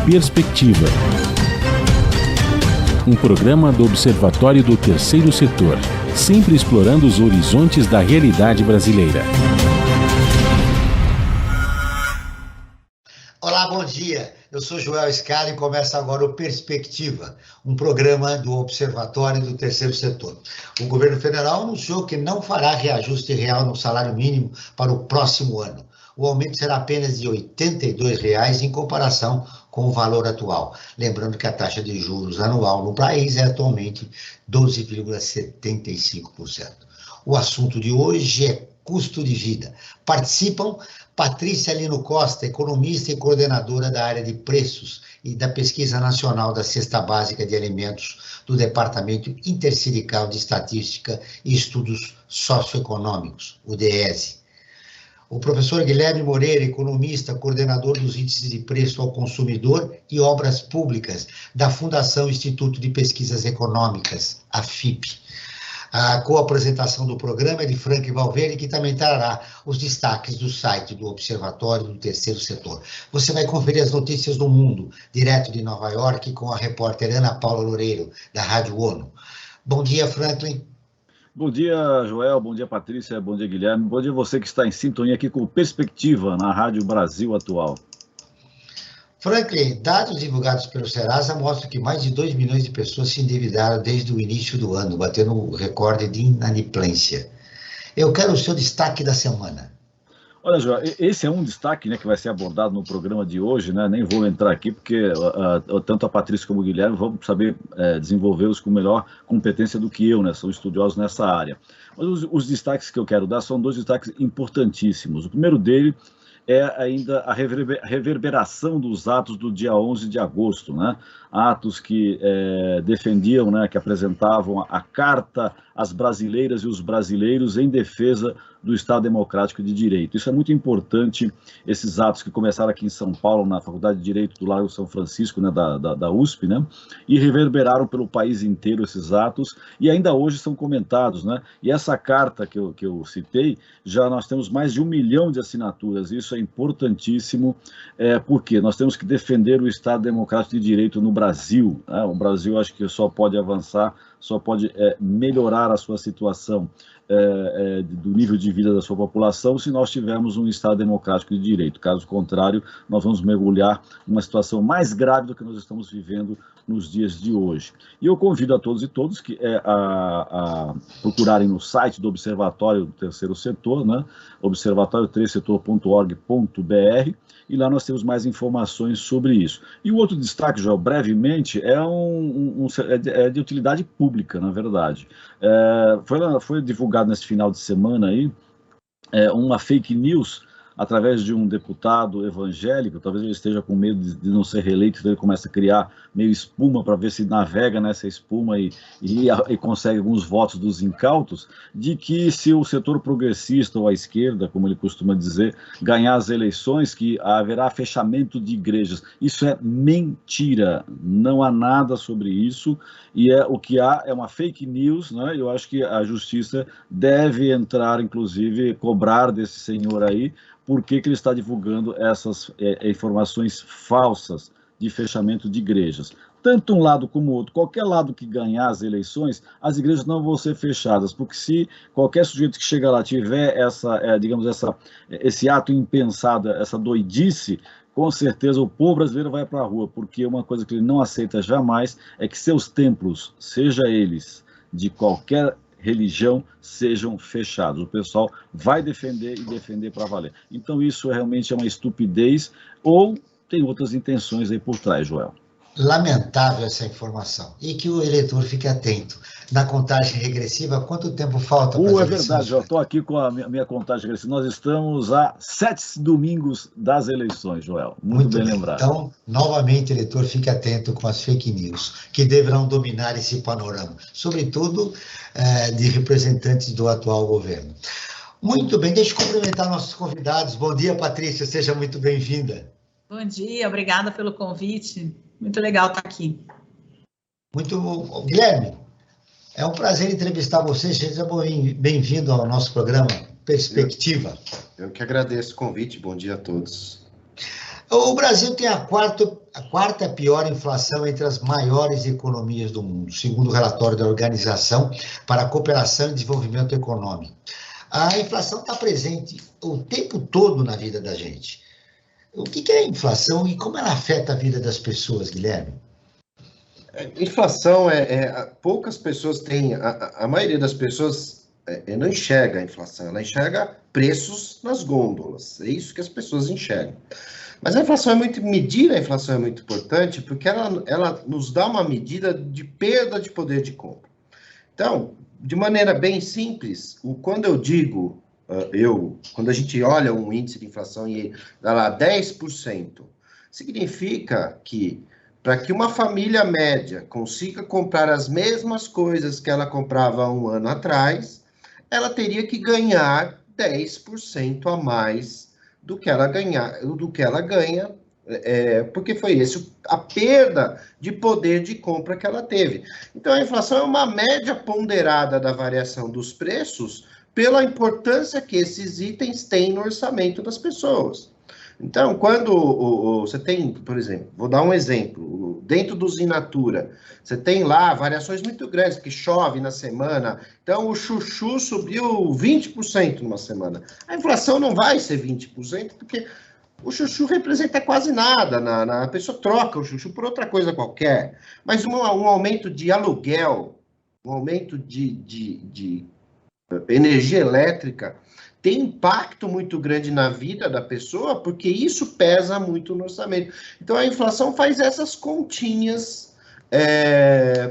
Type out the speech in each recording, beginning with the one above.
Perspectiva. Um programa do Observatório do Terceiro Setor, sempre explorando os horizontes da realidade brasileira. Olá, bom dia. Eu sou Joel Scala e começa agora o Perspectiva, um programa do Observatório do Terceiro Setor. O governo federal anunciou que não fará reajuste real no salário mínimo para o próximo ano. O aumento será apenas de R$ 82,00 em comparação com o valor atual. Lembrando que a taxa de juros anual no país é atualmente 12,75%. O assunto de hoje é custo de vida. Participam Patrícia Lino Costa, economista e coordenadora da área de preços e da Pesquisa Nacional da Cesta Básica de Alimentos do Departamento Intersindical de Estatística e Estudos Socioeconômicos, o DESE. O professor Guilherme Moreira, economista, coordenador dos índices de preço ao consumidor e obras públicas da Fundação Instituto de Pesquisas Econômicas, a FIP. A co-apresentação do programa é de Frank Valverde, que também trará os destaques do site do Observatório do Terceiro Setor. Você vai conferir as notícias do mundo, direto de Nova York, com a repórter Ana Paula Loureiro, da Rádio ONU. Bom dia, Franklin. Bom dia, Joel, bom dia, Patrícia, bom dia, Guilherme, bom dia você que está em sintonia aqui com Perspectiva na Rádio Brasil Atual. Franklin, dados divulgados pelo Serasa mostram que mais de 2 milhões de pessoas se endividaram desde o início do ano, batendo o recorde de inadimplência. Eu quero o seu destaque da semana. Olha, Joel, esse é um destaque, né, que vai ser abordado no programa de hoje, né? Nem vou entrar aqui porque tanto a Patrícia como o Guilherme vão saber desenvolvê-los com melhor competência do que eu, né? São estudiosos nessa área. Mas os destaques que eu quero dar são 2 destaques importantíssimos. O primeiro dele é ainda a reverberação dos atos do dia 11 de agosto, né? Atos que defendiam, né, que apresentavam a carta às brasileiras e os brasileiros em defesa do Estado Democrático de Direito. Isso é muito importante, esses atos que começaram aqui em São Paulo, na Faculdade de Direito do Largo São Francisco, né, da USP, né, e reverberaram pelo país inteiro esses atos, e ainda hoje são comentados, né, e essa carta que eu citei, já nós temos mais de 1 milhão de assinaturas, isso é importantíssimo, porque nós temos que defender o Estado Democrático de Direito no Brasil, né? O Brasil acho que só pode avançar, só pode melhorar a sua situação do nível de vida da sua população se nós tivermos um Estado democrático de direito. Caso contrário, nós vamos mergulhar numa situação mais grave do que nós estamos vivendo nos dias de hoje. E eu convido a todos e todas que a procurarem no site do Observatório do Terceiro Setor, né, observatorioterceirsetor.org.br, e lá nós temos mais informações sobre isso. E o outro destaque, João, brevemente, é de utilidade pública, na verdade. Foi divulgado nesse final de semana aí uma fake news através de um deputado evangélico, talvez ele esteja com medo de não ser reeleito, então ele começa a criar meio espuma para ver se navega nessa espuma e consegue alguns votos dos incautos, de que se o setor progressista ou a esquerda, como ele costuma dizer, ganhar as eleições, que haverá fechamento de igrejas. Isso é mentira, não há nada sobre isso, e o que há é uma fake news, né? Eu acho que a justiça deve entrar, inclusive, cobrar desse senhor aí, por que ele está divulgando essas informações falsas de fechamento de igrejas. Tanto um lado como o outro, qualquer lado que ganhar as eleições, as igrejas não vão ser fechadas, porque se qualquer sujeito que chega lá tiver esse ato impensado, essa doidice, com certeza o povo brasileiro vai para a rua, porque uma coisa que ele não aceita jamais é que seus templos, seja eles de qualquer religião, sejam fechados. O pessoal vai defender e defender para valer. Então isso realmente é uma estupidez ou tem outras intenções aí por trás, Joel. Lamentável essa informação. E que o eleitor fique atento. Na contagem regressiva, quanto tempo falta para as eleições? É verdade, eu estou aqui com a minha contagem regressiva. Nós estamos a 7 domingos das eleições, Joel. Muito bem lembrado. Então, novamente, eleitor, fique atento com as fake news, que deverão dominar esse panorama, sobretudo de representantes do atual governo. Muito bem, deixa eu cumprimentar nossos convidados. Bom dia, Patrícia, seja muito bem-vinda. Bom dia, obrigada pelo convite. Muito legal estar aqui. Muito bom. Guilherme, é um prazer entrevistar você. Seja bem-vindo ao nosso programa Perspectiva. Eu que agradeço o convite. Bom dia a todos. O Brasil tem a quarta pior inflação entre as maiores economias do mundo, segundo o relatório da Organização para a Cooperação e Desenvolvimento Econômico. A inflação está presente o tempo todo na vida da gente. O que é a inflação e como ela afeta a vida das pessoas, Guilherme? Inflação poucas pessoas têm, a maioria das pessoas não enxerga a inflação, ela enxerga preços nas gôndolas, é isso que as pessoas enxergam. Mas medir a inflação é muito importante porque ela nos dá uma medida de perda de poder de compra. Então, de maneira bem simples, quando eu digo, quando a gente olha um índice de inflação e dá lá 10%, significa que para que uma família média consiga comprar as mesmas coisas que ela comprava um ano atrás, ela teria que ganhar 10% a mais do que ela ganha, porque foi a perda de poder de compra que ela teve. Então, a inflação é uma média ponderada da variação dos preços pela importância que esses itens têm no orçamento das pessoas. Então, quando você tem, por exemplo, vou dar um exemplo, dentro do Zinatura, você tem lá variações muito grandes, porque chove na semana, então o chuchu subiu 20% numa semana. A inflação não vai ser 20%, porque o chuchu representa quase nada, a pessoa troca o chuchu por outra coisa qualquer, mas um aumento de aluguel, um aumento de energia elétrica, tem impacto muito grande na vida da pessoa, porque isso pesa muito no orçamento. Então, a inflação faz essas continhas,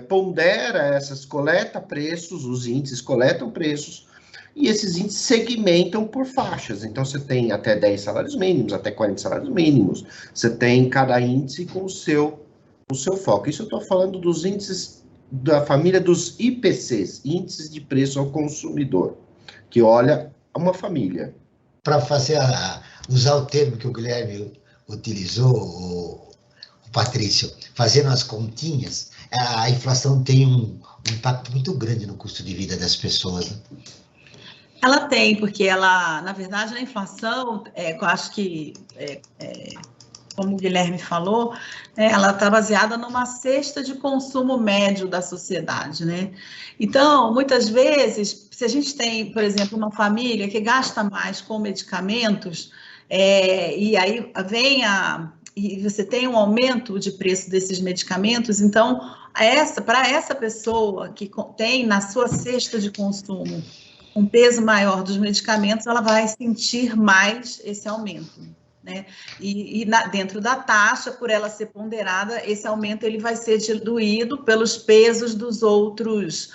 pondera coleta preços, os índices coletam preços, e esses índices segmentam por faixas. Então, você tem até 10 salários mínimos, até 40 salários mínimos, você tem cada índice com o seu foco. Isso eu estou falando dos índices da família dos IPCs, Índices de Preço ao Consumidor, que olha uma família. Para usar o termo que o Guilherme utilizou, o Patrício, fazendo as continhas, a inflação tem um impacto muito grande no custo de vida das pessoas, né? Ela tem, porque na verdade, a inflação, eu acho que, como o Guilherme falou, ela está baseada numa cesta de consumo médio da sociedade, né? Então, muitas vezes, se a gente tem, por exemplo, uma família que gasta mais com medicamentos, e aí e você tem um aumento de preço desses medicamentos, então, para essa pessoa que tem na sua cesta de consumo um peso maior dos medicamentos, ela vai sentir mais esse aumento, né? Dentro da taxa, por ela ser ponderada, esse aumento ele vai ser diluído pelos pesos dos outros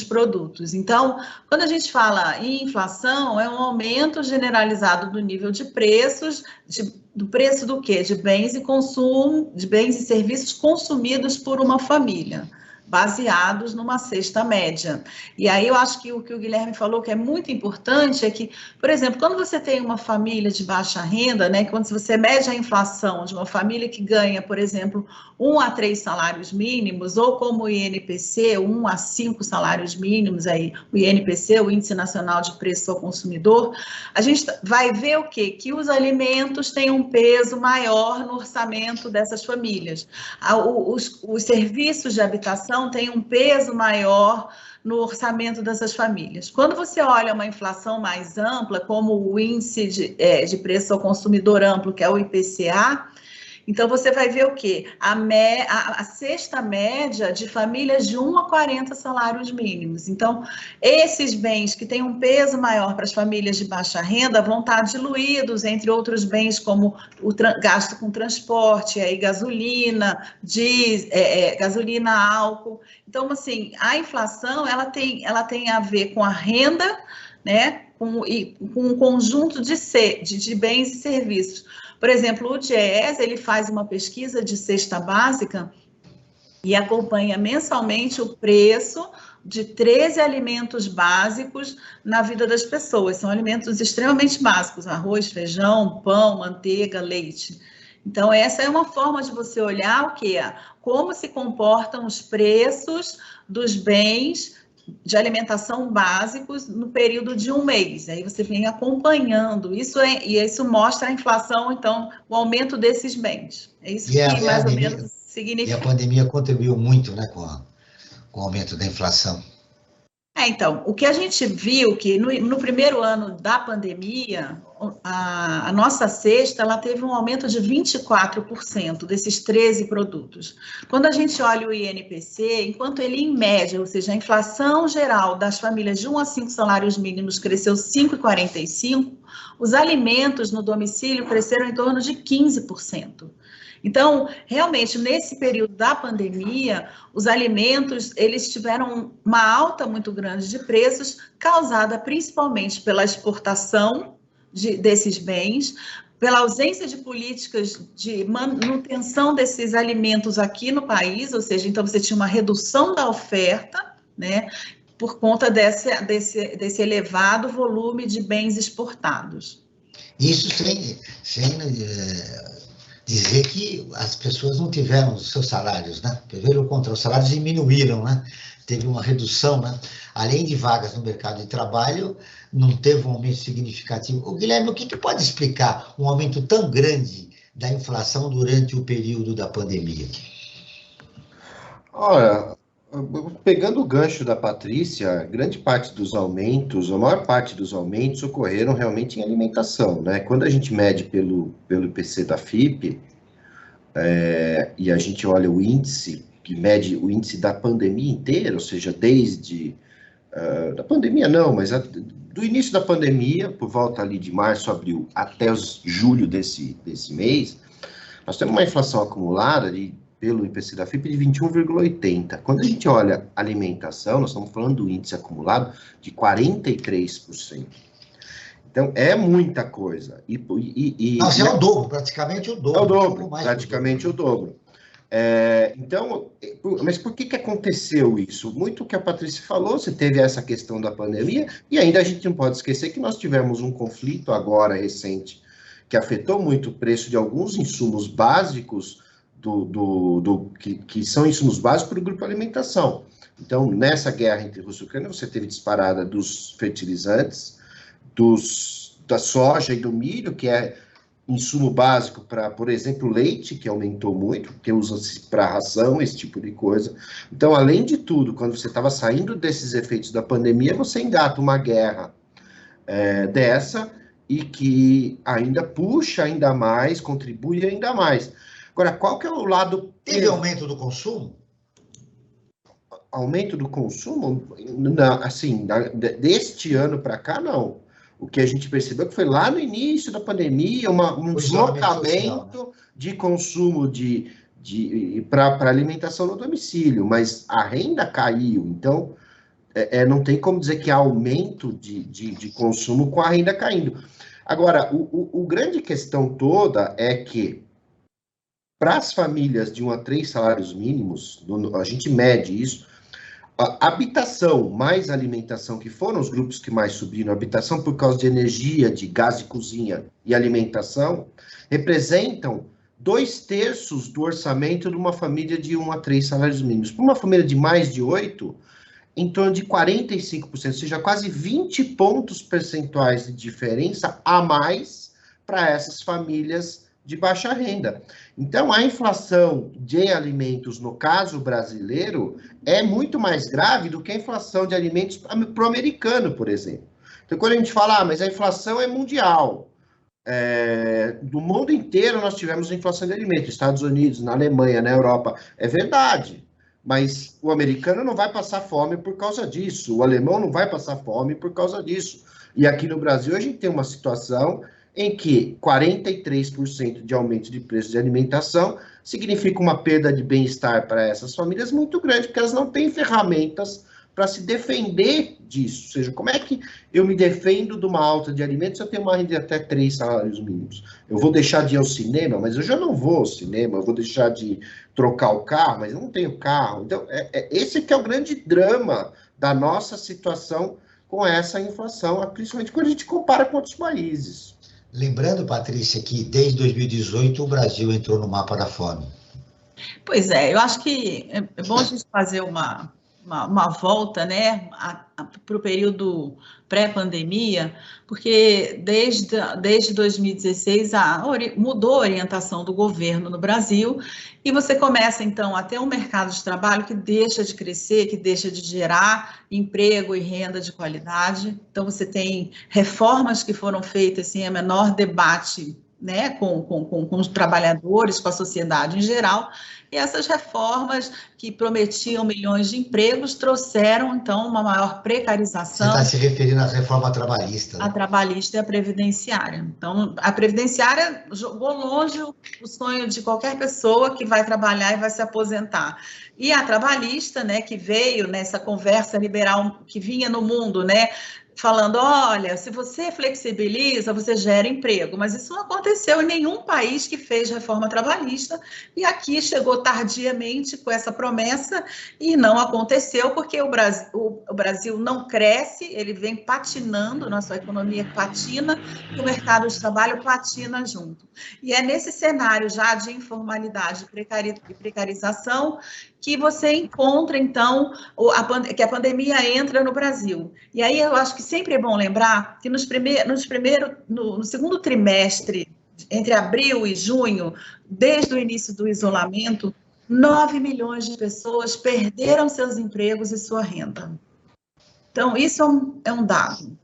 produtos. Então, quando a gente fala em inflação, é um aumento generalizado do nível de preços, do preço do quê? De bens e serviços consumidos por uma família, baseados numa cesta média. E aí eu acho que o que o Guilherme falou que é muito importante é que, por exemplo, quando você tem uma família de baixa renda, né, quando você mede a inflação de uma família que ganha, por exemplo, 1 a 3 salários mínimos, ou como o INPC, 1 a 5 salários mínimos, aí, o INPC, o Índice Nacional de Preço ao Consumidor, a gente vai ver o quê? Que os alimentos têm um peso maior no orçamento dessas famílias. Os serviços de habitação tem um peso maior no orçamento dessas famílias. Quando você olha uma inflação mais ampla, como o índice de preço ao consumidor amplo, que é o IPCA, então você vai ver o quê? A cesta média de famílias de 1 a 40 salários mínimos. Então, esses bens que têm um peso maior para as famílias de baixa renda vão estar diluídos entre outros bens como o gasto com transporte, aí gasolina, gasolina, álcool. Então, assim, a inflação ela tem a ver com a renda, né? Com um conjunto de bens e serviços. Por exemplo, o DIEESE, ele faz uma pesquisa de cesta básica e acompanha mensalmente o preço de 13 alimentos básicos na vida das pessoas. São alimentos extremamente básicos: arroz, feijão, pão, manteiga, leite. Então, essa é uma forma de você olhar o quê? Como se comportam os preços dos bens de alimentação básicos no período de um mês. Aí você vem acompanhando. E isso mostra a inflação, então, o aumento desses bens. É isso que mais ou menos significa. E a pandemia contribuiu muito, né, com o aumento da inflação. Então, o que a gente viu que no primeiro ano da pandemia, a nossa cesta ela teve um aumento de 24% desses 13 produtos. Quando a gente olha o INPC, enquanto ele, em média, ou seja, a inflação geral das famílias de 1 a 5 salários mínimos cresceu 5,45%, os alimentos no domicílio cresceram em torno de 15%. Então, realmente, nesse período da pandemia, os alimentos, eles tiveram uma alta muito grande de preços, causada principalmente pela exportação desses bens, pela ausência de políticas de manutenção desses alimentos aqui no país, ou seja, então você tinha uma redução da oferta, né, por conta desse elevado volume de bens exportados. Isso sem dizer que as pessoas não tiveram os seus salários, né? Pelo contrário, os salários diminuíram, né? Teve uma redução, né? Além de vagas no mercado de trabalho, não teve um aumento significativo. Guilherme, o que pode explicar um aumento tão grande da inflação durante o período da pandemia? Olha, pegando o gancho da Patrícia, grande parte dos aumentos, a maior parte dos aumentos ocorreram realmente em alimentação, né? Quando a gente mede pelo IPC da FIPE, e a gente olha o índice, que mede o índice da pandemia inteira, ou seja, desde, da pandemia não, mas do início da pandemia, por volta ali de março, abril, até julho desse mês, nós temos uma inflação acumulada pelo IPC da FIPE de 21,80%. Quando a gente olha alimentação, nós estamos falando do índice acumulado de 43%. Então, é muita coisa. Nossa, é o dobro, praticamente o dobro. É o dobro, praticamente o dobro. Então, mas por que aconteceu isso? Muito o que a Patrícia falou, você teve essa questão da pandemia, e ainda a gente não pode esquecer que nós tivemos um conflito agora recente, que afetou muito o preço de alguns insumos básicos, que são insumos básicos para o grupo alimentação. Então, nessa guerra entre Rússia e Ucrânia, você teve disparada dos fertilizantes, da soja e do milho, que é insumo básico para, por exemplo, leite, que aumentou muito, que usa-se para ração, esse tipo de coisa. Então, além de tudo, quando você estava saindo desses efeitos da pandemia, você engata uma guerra dessa e que ainda puxa ainda mais, contribui ainda mais. Agora, qual que é o lado... Teve aumento do consumo? Aumento do consumo? Não, assim, deste ano para cá, não. O que a gente percebeu que foi lá no início da pandemia, um deslocamento de consumo para alimentação no domicílio, mas a renda caiu, então não tem como dizer que há aumento de consumo com a renda caindo. Agora, a grande questão toda é que para as famílias de 1 a 3 salários mínimos, a gente mede isso, a habitação mais alimentação, que foram os grupos que mais subiram, habitação por causa de energia, de gás de cozinha e alimentação, representam 2/3 do orçamento de uma família de 1 a 3 salários mínimos. Para uma família de mais de 8, em torno de 45%, ou seja, quase 20 pontos percentuais de diferença a mais para essas famílias de baixa renda. Então, a inflação de alimentos, no caso brasileiro, é muito mais grave do que a inflação de alimentos para o americano, por exemplo. Então, quando a gente fala, mas a inflação é mundial, do mundo inteiro nós tivemos inflação de alimentos, Estados Unidos, na Alemanha, na Europa, é verdade, mas o americano não vai passar fome por causa disso, o alemão não vai passar fome por causa disso. E aqui no Brasil a gente tem uma situação em que 43% de aumento de preço de alimentação significa uma perda de bem-estar para essas famílias muito grande, porque elas não têm ferramentas para se defender disso. Ou seja, como é que eu me defendo de uma alta de alimentos se eu tenho uma renda de até 3 salários mínimos? Eu vou deixar de ir ao cinema, mas eu já não vou ao cinema, eu vou deixar de trocar o carro, mas eu não tenho carro. Então, esse que é o grande drama da nossa situação com essa inflação, principalmente quando a gente compara com outros países. Lembrando, Patrícia, que desde 2018 o Brasil entrou no mapa da fome. Pois é, eu acho que é bom a gente fazer uma uma volta, né, para o período pré-pandemia, porque desde 2016 mudou a orientação do governo no Brasil e você começa, então, a ter um mercado de trabalho que deixa de crescer, que deixa de gerar emprego e renda de qualidade. Então, você tem reformas que foram feitas sem a menor debate, né, com os trabalhadores, com a sociedade em geral, e essas reformas que prometiam milhões de empregos trouxeram, então, uma maior precarização. Você está se referindo à reforma trabalhista, né? A trabalhista e a previdenciária. Então, a previdenciária jogou longe o sonho de qualquer pessoa que vai trabalhar e vai se aposentar. E a trabalhista, né, que veio nessa conversa liberal que vinha no mundo, né, falando, olha, se você flexibiliza, você gera emprego, mas isso não aconteceu em nenhum país que fez reforma trabalhista, e aqui chegou tardiamente com essa promessa, e não aconteceu, porque o Brasil não cresce, ele vem patinando, nossa economia patina, e o mercado de trabalho patina junto. E é nesse cenário já de informalidade e precarização que você encontra, então, que a pandemia entra no Brasil. E aí eu acho que sempre é bom lembrar que no segundo trimestre, entre abril e junho, desde o início do isolamento, 9 milhões de pessoas perderam seus empregos e sua renda. Então, isso é um dado.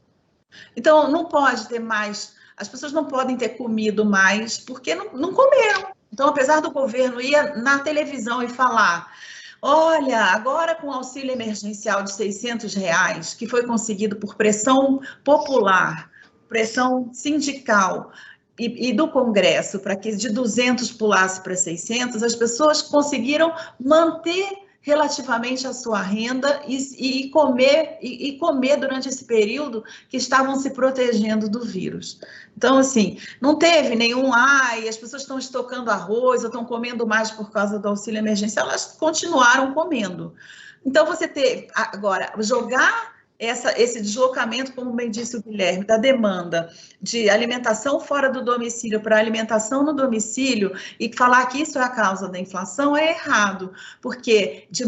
Então, não pode ter mais, as pessoas não podem ter comido mais porque não comeram. Então, apesar do governo ir na televisão e falar, olha, agora com o auxílio emergencial de R$600, que foi conseguido por pressão popular, pressão sindical e do Congresso, para que de 200 pulasse para 600, as pessoas conseguiram manter relativamente a sua renda e comer durante esse período que estavam se protegendo do vírus. Então, assim, não teve nenhum, as pessoas estão estocando arroz ou estão comendo mais por causa do auxílio emergencial, elas continuaram comendo. Então, você teve, agora, jogar esse deslocamento, como bem disse o Guilherme, da demanda de alimentação fora do domicílio para alimentação no domicílio e falar que isso é a causa da inflação é errado, porque de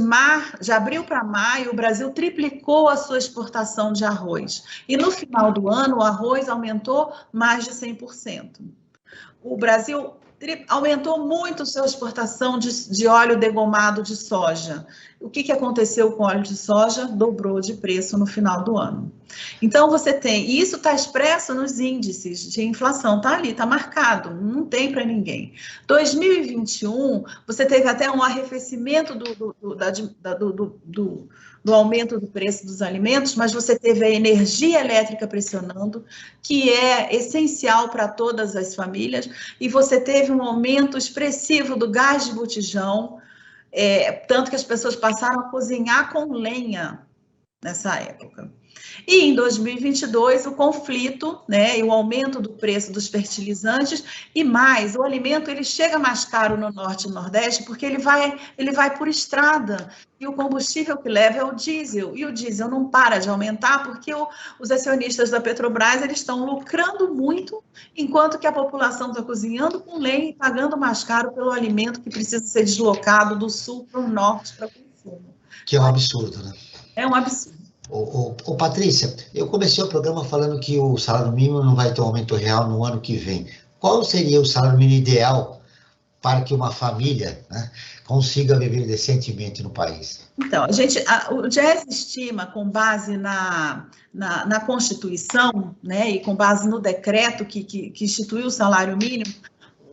abril para maio o Brasil triplicou a sua exportação de arroz e no final do ano o arroz aumentou mais de 100%. O Brasil aumentou muito sua exportação de óleo degomado de soja. O que aconteceu com o óleo de soja? Dobrou de preço no final do ano. Então, você tem, e isso está expresso nos índices de inflação, está ali, está marcado, não tem para ninguém. 2021, você teve até um arrefecimento do aumento do preço dos alimentos, mas você teve a energia elétrica pressionando, que é essencial para todas as famílias, e você teve um aumento expressivo do gás de botijão, tanto que as pessoas passaram a cozinhar com lenha nessa época. E em 2022, o conflito, né, e o aumento do preço dos fertilizantes e mais, o alimento ele chega mais caro no Norte e Nordeste porque ele vai por estrada e o combustível que leva é o diesel, e o diesel não para de aumentar porque os acionistas da Petrobras eles estão lucrando muito, enquanto que a população está cozinhando com lenha e pagando mais caro pelo alimento que precisa ser deslocado do sul para o norte para consumo. Que é um absurdo, né? É um absurdo. Patrícia, eu comecei o programa falando que o salário mínimo não vai ter um aumento real no ano que vem. Qual seria o salário mínimo ideal para que uma família, né, consiga viver decentemente no país? Então, o GES estima, com base na Constituição, né, e com base no decreto que instituiu o salário mínimo,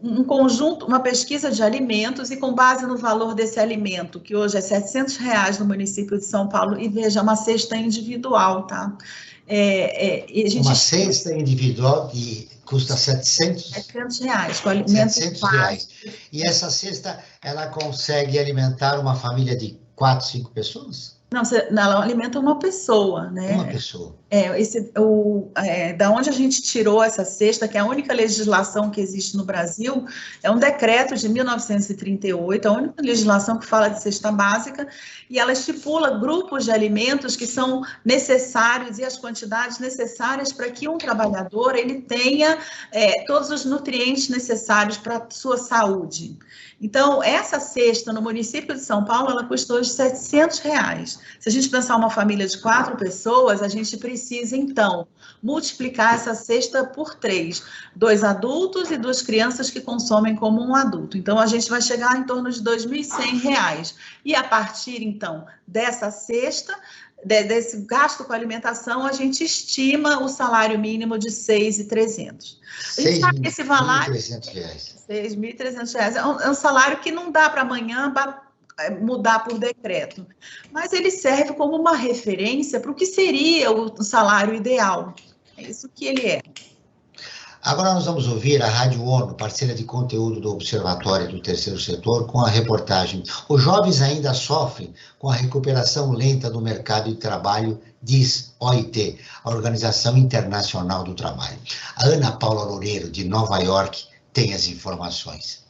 um conjunto, uma pesquisa de alimentos e com base no valor desse alimento, que hoje é R$700 no município de São Paulo, e veja, uma cesta individual, tá? Uma cesta individual que custa R$700? Com alimentos R$700. E essa cesta, ela consegue alimentar uma família de 4, 5 pessoas? Não, ela alimenta uma pessoa, né? Uma pessoa. Da onde a gente tirou essa cesta, que é a única legislação que existe no Brasil, é um decreto de 1938, a única legislação que fala de cesta básica, e ela estipula grupos de alimentos que são necessários e as quantidades necessárias para que um trabalhador ele tenha todos os nutrientes necessários para a sua saúde. Então, essa cesta no município de São Paulo, ela custou R$700. Se a gente pensar uma família de 4 pessoas, a gente precisa, então, multiplicar essa cesta por 3. 2 adultos e 2 crianças que consomem como um adulto. Então, a gente vai chegar em torno de R$ 2.100. E a partir, então, dessa cesta, desse gasto com alimentação, a gente estima o salário mínimo de R$ 6.300. A gente sabe que esse valor... R$ 6.300. É um salário que não dá para amanhã mudar por decreto, mas ele serve como uma referência para o que seria o salário ideal. É isso que ele é. Agora nós vamos ouvir a Rádio ONU, parceira de conteúdo do Observatório do Terceiro Setor, com a reportagem "Os jovens ainda sofrem com a recuperação lenta do mercado de trabalho", diz OIT, a Organização Internacional do Trabalho. A Ana Paula Loureiro, de Nova York, tem as informações.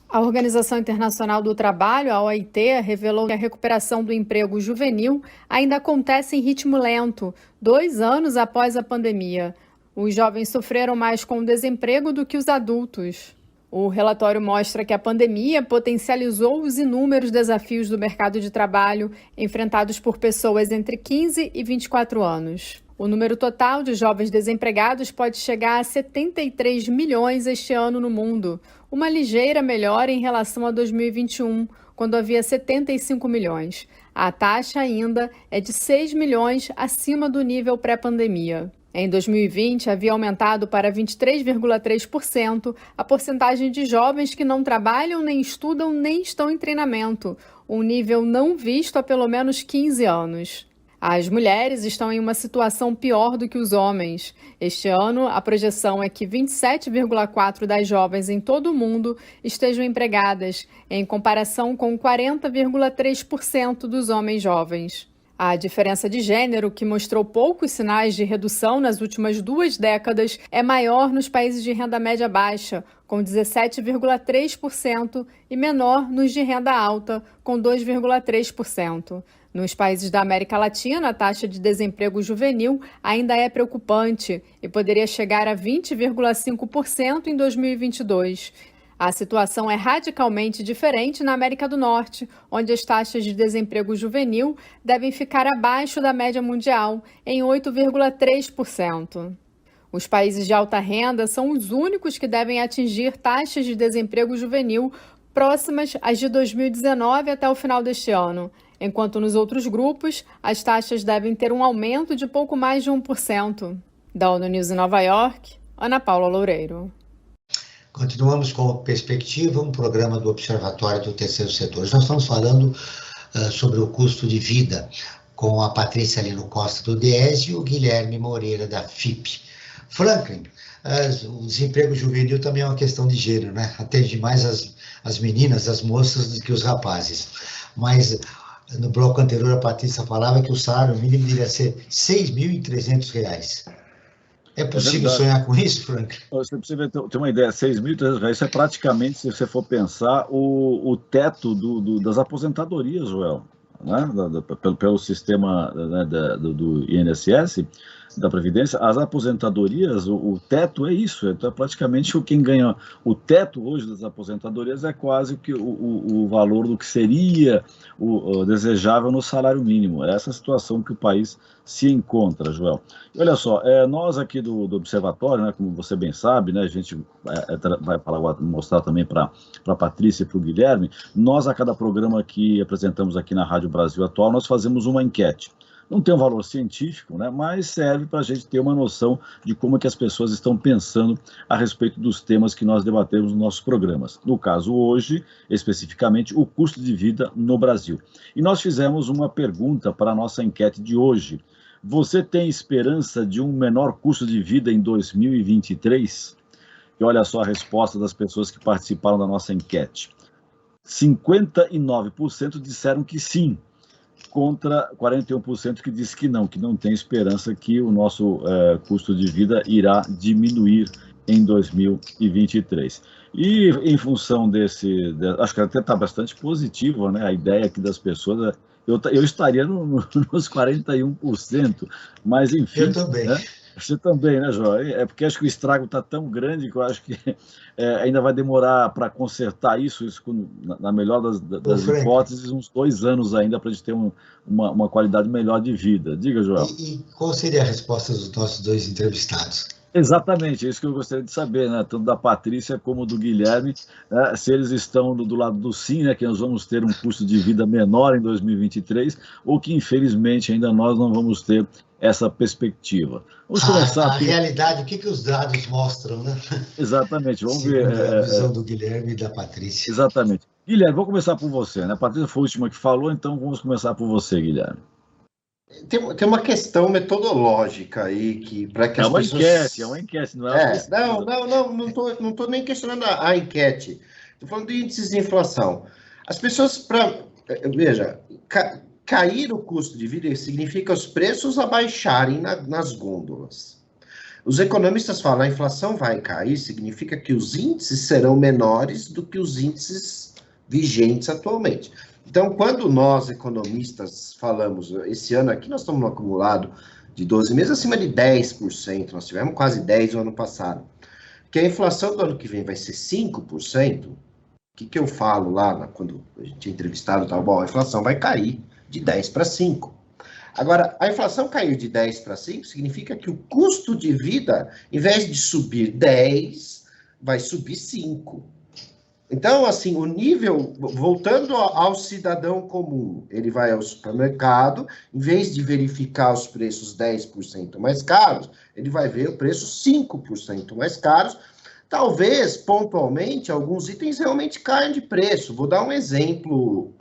A Organização Internacional do Trabalho, a OIT, revelou que a recuperação do emprego juvenil ainda acontece em ritmo lento, 2 anos após a pandemia. Os jovens sofreram mais com o desemprego do que os adultos. O relatório mostra que a pandemia potencializou os inúmeros desafios do mercado de trabalho enfrentados por pessoas entre 15 e 24 anos. O número total de jovens desempregados pode chegar a 73 milhões este ano no mundo, uma ligeira melhora em relação a 2021, quando havia 75 milhões. A taxa ainda é de 6 milhões acima do nível pré-pandemia. Em 2020, havia aumentado para 23,3% a porcentagem de jovens que não trabalham, nem estudam, nem estão em treinamento, um nível não visto há pelo menos 15 anos. As mulheres estão em uma situação pior do que os homens. Este ano, a projeção é que 27,4% das jovens em todo o mundo estejam empregadas, em comparação com 40,3% dos homens jovens. A diferença de gênero, que mostrou poucos sinais de redução nas últimas 2 décadas, é maior nos países de renda média baixa, com 17,3%, e menor nos de renda alta, com 2,3%. Nos países da América Latina, a taxa de desemprego juvenil ainda é preocupante e poderia chegar a 20,5% em 2022. A situação é radicalmente diferente na América do Norte, onde as taxas de desemprego juvenil devem ficar abaixo da média mundial, em 8,3%. Os países de alta renda são os únicos que devem atingir taxas de desemprego juvenil próximas às de 2019 até o final deste ano, enquanto nos outros grupos as taxas devem ter um aumento de pouco mais de 1%. Da ONU News em Nova York, Ana Paula Loureiro. Continuamos com Perspectiva, um programa do Observatório do Terceiro Setor. Nós estamos falando sobre o custo de vida com a Patrícia Lino Costa, do DIES, e o Guilherme Moreira, da FIP. Franklin, o desemprego juvenil também é uma questão de gênero, né? Atende mais as meninas, as moças, do que os rapazes. Mas no bloco anterior, a Patrícia falava que o salário mínimo deveria ser R$ 6.300. É possível sonhar com isso, Frank? Você precisa ter uma ideia, R$ 6.300, isso é praticamente, se você for pensar, o teto das aposentadorias, Joel, né? Pelo sistema, né, do INSS, da Previdência. As aposentadorias, o teto é isso, é praticamente quem ganha o teto hoje das aposentadorias é quase que o valor do que seria o desejável no salário mínimo. É essa situação que o país se encontra, Joel. E olha só, nós aqui do Observatório, né, como você bem sabe, né, a gente vai mostrar também para a Patrícia e para o Guilherme, nós a cada programa que apresentamos aqui na Rádio Brasil Atual, nós fazemos uma enquete. Não tem um valor científico, né, mas serve para a gente ter uma noção de como é que as pessoas estão pensando a respeito dos temas que nós debatemos nos nossos programas. No caso, hoje, especificamente, o custo de vida no Brasil. E nós fizemos uma pergunta para a nossa enquete de hoje. Você tem esperança de um menor custo de vida em 2023? E olha só a resposta das pessoas que participaram da nossa enquete. 59% disseram que sim, contra 41% que diz que não tem esperança que o nosso custo de vida irá diminuir em 2023. E em função acho que até está bastante positiva, né, a ideia aqui das pessoas. Eu estaria nos 41%, mas enfim. Eu também. Né? Você também, né, João? É porque acho que o estrago está tão grande que eu acho que ainda vai demorar para consertar isso na melhor das hipóteses, uns 2 anos ainda para a gente ter uma qualidade melhor de vida. Diga, João. E qual seria a resposta dos nossos 2 entrevistados? Exatamente, é isso que eu gostaria de saber, né? Tanto da Patrícia como do Guilherme, né? Se eles estão do lado do sim, né? Que nós vamos ter um custo de vida menor em 2023, ou que infelizmente ainda nós não vamos ter essa perspectiva. Vamos começar a realidade, o que os dados mostram, né? Exatamente, vamos ver. A visão do Guilherme e da Patrícia. Exatamente. Guilherme, vou começar por você, né? A Patrícia foi a última que falou, então vamos começar por você, Guilherme. Tem uma questão metodológica aí que para que as pessoas... É uma enquete, não é? Não tô nem questionando a enquete. Estou falando de índices de inflação. As pessoas, veja, cair o custo de vida significa os preços abaixarem nas gôndolas. Os economistas falam, a inflação vai cair, significa que os índices serão menores do que os índices vigentes atualmente. Então, quando nós, economistas, falamos, esse ano aqui nós estamos no acumulado de 12 meses acima de 10%, nós tivemos quase 10% no ano passado, que a inflação do ano que vem vai ser 5%, o que eu falo lá, quando a gente é entrevistado, tá, bom, a inflação vai cair de 10 para 5%. Agora, a inflação cair de 10 para 5 significa que o custo de vida, em vez de subir 10, vai subir 5. Então, assim, o nível, voltando ao cidadão comum, ele vai ao supermercado, em vez de verificar os preços 10% mais caros, ele vai ver o preço 5% mais caros. Talvez, pontualmente, alguns itens realmente caiam de preço. Vou dar um exemplo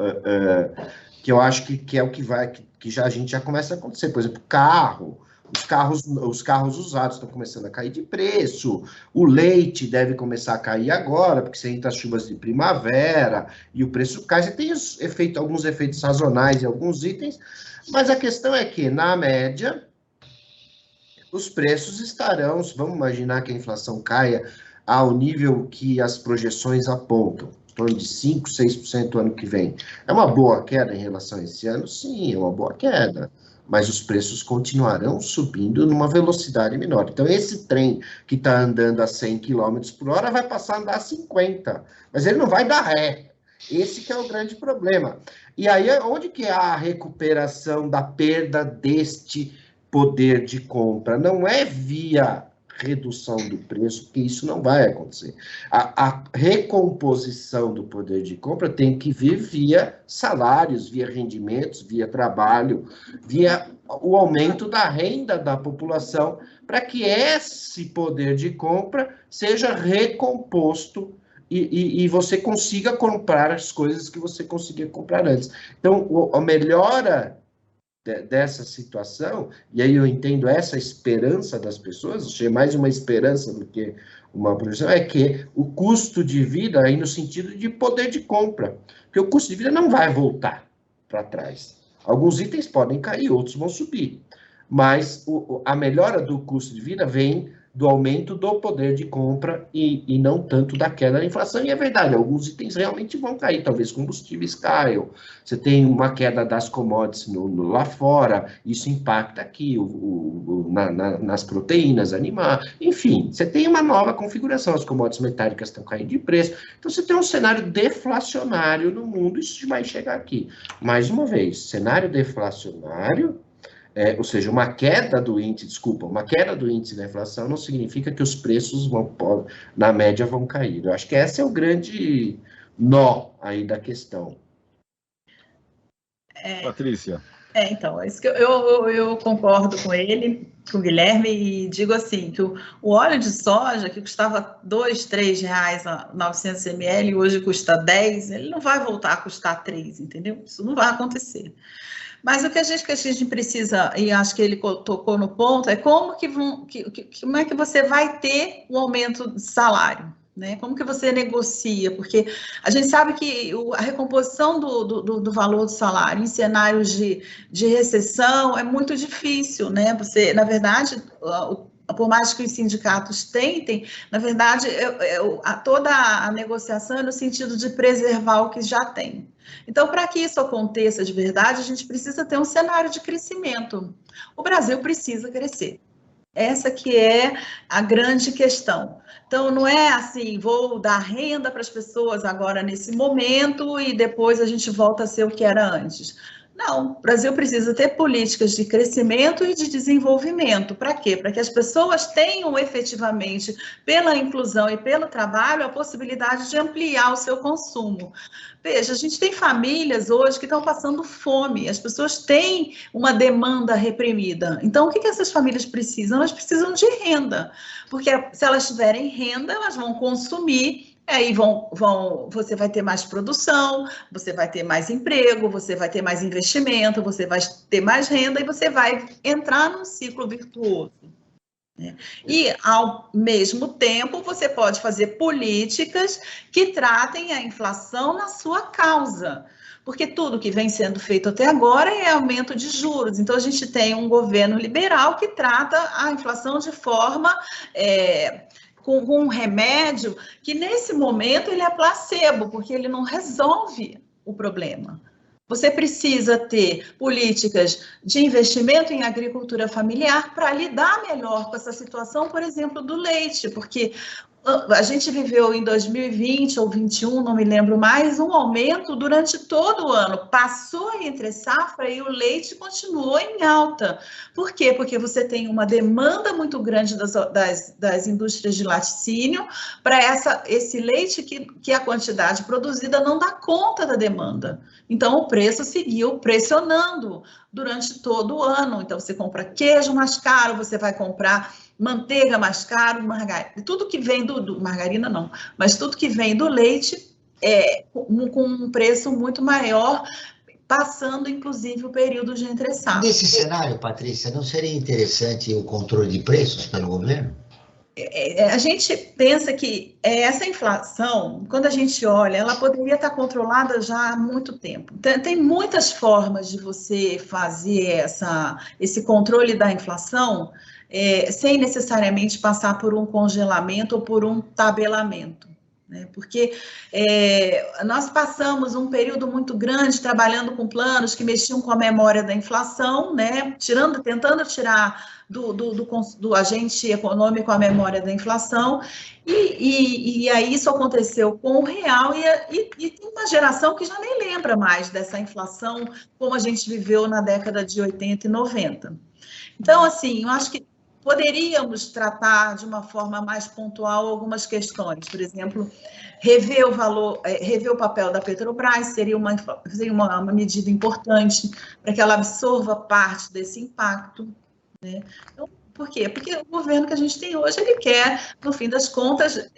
que eu acho que é o que a gente já começa a acontecer. Por exemplo, carro. Os carros usados estão começando a cair de preço, o leite deve começar a cair agora, porque você entra as chuvas de primavera e o preço cai. Você tem alguns efeitos sazonais em alguns itens, mas a questão é que, na média, os preços estarão, vamos imaginar que a inflação caia ao nível que as projeções apontam, em torno de 5%, 6% ano que vem. É uma boa queda em relação a esse ano? Sim, é uma boa queda. Mas os preços continuarão subindo numa velocidade menor. Então, esse trem que está andando a 100 km por hora vai passar a andar a 50, mas ele não vai dar ré. Esse que é o grande problema. E aí, onde que é a recuperação da perda deste poder de compra? Não é via redução do preço, porque isso não vai acontecer. A recomposição do poder de compra tem que vir via salários, via rendimentos, via trabalho, via o aumento da renda da população, para que esse poder de compra seja recomposto e você consiga comprar as coisas que você conseguia comprar antes. Então, a melhora dessa situação, e aí eu entendo essa esperança das pessoas, achei mais uma esperança do que uma projeção, é que o custo de vida, aí no sentido de poder de compra, porque o custo de vida não vai voltar para trás. Alguns itens podem cair, outros vão subir, mas a melhora do custo de vida vem do aumento do poder de compra e não tanto da queda da inflação. E é verdade, alguns itens realmente vão cair, talvez combustíveis caiam, você tem uma queda das commodities lá fora, isso impacta aqui nas proteínas animais, enfim, você tem uma nova configuração, as commodities metálicas estão caindo de preço, então você tem um cenário deflacionário no mundo, isso vai chegar aqui. Mais uma vez, cenário deflacionário, ou seja, uma queda do índice da inflação não significa que os preços na média vão cair. Eu acho que esse é o grande nó aí da questão. Patrícia. Então, isso que eu concordo com ele, com o Guilherme, e digo assim, que o óleo de soja, que custava R$2, R$3 a 900 ml, hoje custa 10, ele não vai voltar a custar 3, entendeu? Isso não vai acontecer. Mas o que a gente precisa, e acho que ele tocou no ponto, é como é que você vai ter o aumento de salário, né? Como que você negocia? Porque a gente sabe que a recomposição do valor do salário em cenários de recessão é muito difícil, né? Você, na verdade, por mais que os sindicatos tentem, na verdade, toda a negociação é no sentido de preservar o que já tem. Então, para que isso aconteça de verdade, a gente precisa ter um cenário de crescimento. O Brasil precisa crescer. Essa que é a grande questão. Então, não é assim, vou dar renda para as pessoas agora nesse momento e depois a gente volta a ser o que era antes. Não, o Brasil precisa ter políticas de crescimento e de desenvolvimento. Para quê? Para que as pessoas tenham efetivamente, pela inclusão e pelo trabalho, a possibilidade de ampliar o seu consumo. Veja, a gente tem famílias hoje que estão passando fome, as pessoas têm uma demanda reprimida. Então, o que essas famílias precisam? Elas precisam de renda, porque se elas tiverem renda, elas vão consumir. Aí você vai ter mais produção, você vai ter mais emprego, você vai ter mais investimento, você vai ter mais renda e você vai entrar num ciclo virtuoso. Né? E, ao mesmo tempo, você pode fazer políticas que tratem a inflação na sua causa. Porque tudo que vem sendo feito até agora é aumento de juros. Então, a gente tem um governo liberal que trata a inflação de forma... com um remédio que, nesse momento, ele é placebo, porque ele não resolve o problema. Você precisa ter políticas de investimento em agricultura familiar para lidar melhor com essa situação, por exemplo, do leite, porque a gente viveu em 2020 ou 2021, não me lembro mais, um aumento durante todo o ano. Passou a entre safra e o leite continuou em alta. Por quê? Porque você tem uma demanda muito grande das indústrias de laticínio para esse leite que a quantidade produzida não dá conta da demanda. Então, o preço seguiu pressionando durante todo o ano. Então, você compra queijo mais caro, você vai comprar manteiga mais caro, margarina, tudo que vem margarina não, mas tudo que vem do leite com um preço muito maior, passando inclusive o período de entre safra. Nesse cenário, Patrícia, não seria interessante o controle de preços pelo governo? A gente pensa que essa inflação, quando a gente olha, ela poderia estar controlada já há muito tempo. Tem muitas formas de você fazer esse controle da inflação sem necessariamente passar por um congelamento ou por um tabelamento. Né? Porque nós passamos um período muito grande trabalhando com planos que mexiam com a memória da inflação, né? Tentando tirar do agente econômico a memória da inflação, e aí isso aconteceu com o real, e tem uma geração que já nem lembra mais dessa inflação como a gente viveu na década de 80 e 90. Então, assim, eu acho que poderíamos tratar de uma forma mais pontual algumas questões, por exemplo, rever o papel da Petrobras seria uma medida importante para que ela absorva parte desse impacto. Né? Então, por quê? Porque o governo que a gente tem hoje, ele quer, no fim das contas,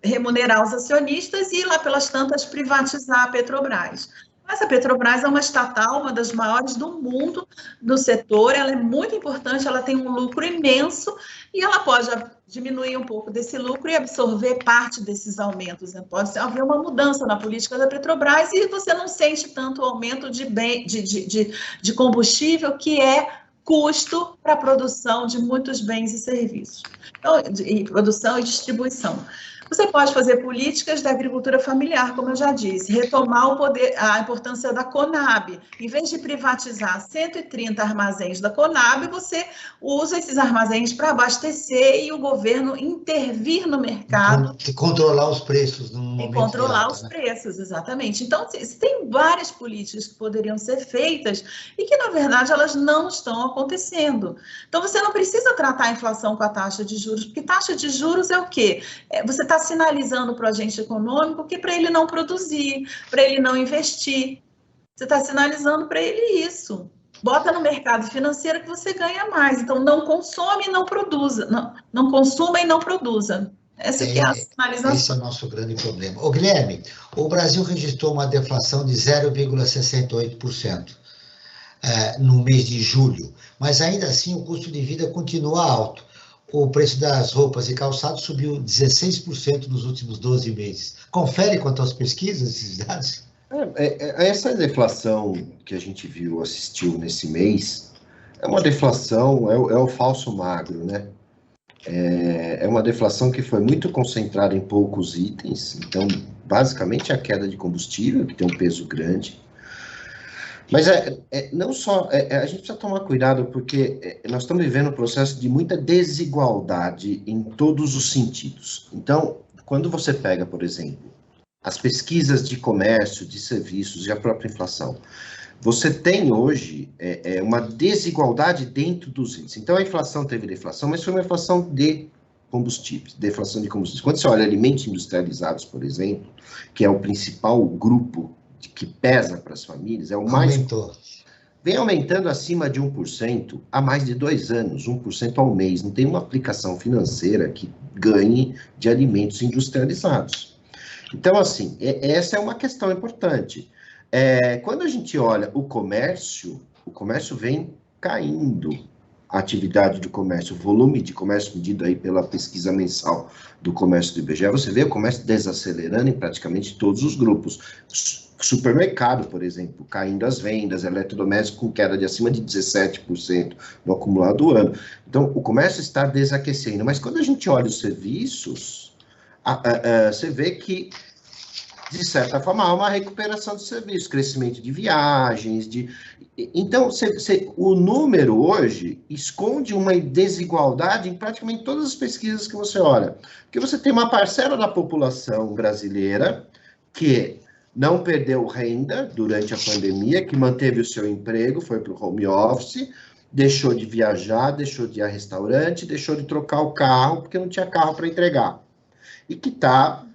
remunerar os acionistas e, lá pelas tantas, privatizar a Petrobras. Mas a Petrobras é uma estatal, uma das maiores do mundo no setor, ela é muito importante, ela tem um lucro imenso e ela pode diminuir um pouco desse lucro e absorver parte desses aumentos. Né? Pode haver uma mudança na política da Petrobras e você não sente tanto aumento de combustível, que é custo para a produção de muitos bens e serviços. Então, produção e distribuição. Você pode fazer políticas da agricultura familiar, como eu já disse, retomar a importância da Conab. Em vez de privatizar 130 armazéns da Conab, você usa esses armazéns para abastecer e o governo intervir no mercado. E controlar os preços no momento. E controlar os preços, exatamente. Então, tem várias políticas que poderiam ser feitas e que, na verdade, elas não estão acontecendo. Então, você não precisa tratar a inflação com a taxa de juros, porque taxa de juros é o quê? Você está sinalizando para o agente econômico que para ele não produzir, para ele não investir. Você está sinalizando para ele isso. Bota no mercado financeiro que você ganha mais. Então, não consome e não produza. Não consuma e não produza. Essa que é a sinalização. Esse é o nosso grande problema. Ô, Guilherme, o Brasil registrou uma deflação de 0,68% no mês de julho, mas ainda assim o custo de vida continua alto. O preço das roupas e calçados subiu 16% nos últimos 12 meses. Confere quanto às pesquisas esses dados? Essa deflação que a gente assistiu nesse mês, é uma deflação, é o falso magro, né? É uma deflação que foi muito concentrada em poucos itens, então, basicamente, a queda de combustível, que tem um peso grande. Mas não só, a gente precisa tomar cuidado, porque nós estamos vivendo um processo de muita desigualdade em todos os sentidos. Então, quando você pega, por exemplo, as pesquisas de comércio, de serviços e a própria inflação, você tem hoje uma desigualdade dentro dos índices. Então, a inflação teve deflação, mas foi uma inflação de combustíveis, deflação de combustíveis. Quando você olha alimentos industrializados, por exemplo, que é o principal grupo que pesa para as famílias, é o mais... Aumentou. Vem aumentando acima de 1% há mais de 2 anos, 1% ao mês. Não tem uma aplicação financeira que ganhe de alimentos industrializados. Então, assim, essa é uma questão importante. Quando a gente olha o comércio vem caindo. A atividade do comércio, o volume de comércio medido aí pela pesquisa mensal do comércio do IBGE, você vê o comércio desacelerando em praticamente todos os grupos. Supermercado, por exemplo, caindo as vendas, eletrodomésticos com queda de acima de 17% no acumulado do ano. Então, o comércio está desaquecendo. Mas quando a gente olha os serviços, você vê que, de certa forma, há uma recuperação dos serviços, crescimento de viagens, Então, o número hoje esconde uma desigualdade em praticamente todas as pesquisas que você olha. Porque você tem uma parcela da população brasileira que não perdeu renda durante a pandemia, que manteve o seu emprego, foi para o home office, deixou de viajar, deixou de ir a restaurante, deixou de trocar o carro, porque não tinha carro para entregar. E que está